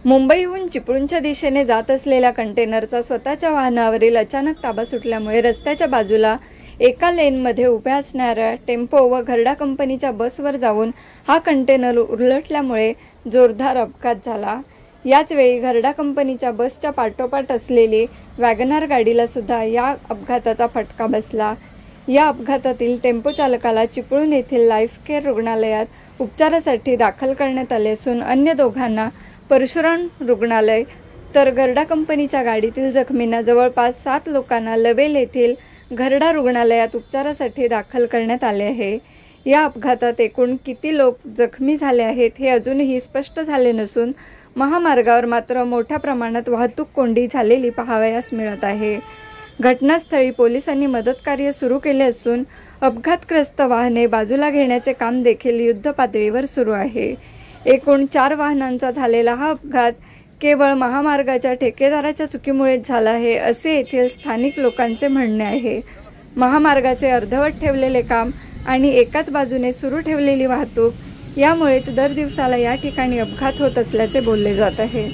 मुंबईहून चिपळूणच्या दिशेने जात असलेल्या कंटेनरचा स्वतःच्या वाहनावरील अचानक ताबा सुटल्यामुळे रस्त्याच्या बाजूला एका लेनमध्ये उभ्या असणाऱ्या टेम्पो व घरडा कंपनीच्या बसवर जाऊन हा कंटेनर उलटल्यामुळे जोरदार अपघात झाला। याचवेळी घरडा कंपनीच्या बसच्या पाठोपाठ असलेली वॅगनार गाडीला सुद्धा या अपघाताचा फटका बसला। या अपघातातील टेम्पो चालकाला चिपळूण येथील लाईफ केअर रुग्णालयात उपचारासाठी दाखल करण्यात आले असून अन्य दोघांना परशुराम रुग्णालय तर घरडा कंपनीच्या गाडीतील जखमींना जवळपास 7 लोकांना लवेल येथील घरडा रुग्णालयात उपचारासाठी दाखल करण्यात आले आहे। या अपघातात एकूण किती लोक जखमी झाले आहेत हे अजूनही स्पष्ट झाले नसून महामार्गावर मात्र मोठ्या प्रमाणात वाहतूक कोंडी झालेली पाहावयास मिळत आहे। घटनास्थळी पोलिसांनी मदतकार्य सुरू केले असून अपघातग्रस्त वाहने बाजूला घेण्याचे काम देखील युद्धपातळीवर सुरू आहे। एकूण 4 वाहनांचा झालेला हा अपघात केवळ महामार्गाच्या ठेकेदाराच्या चुकीमुळेच झाला आहे असे येथील स्थानिक लोकांचे म्हणणे आहे। महामार्गाचे अर्धवट ठेवलेले काम आणि एकाच बाजूने सुरू ठेवलेली वाहतूक यामुळेच दर दिवसाला या ठिकाणी अपघात होत असल्याचे बोलले जात आहे।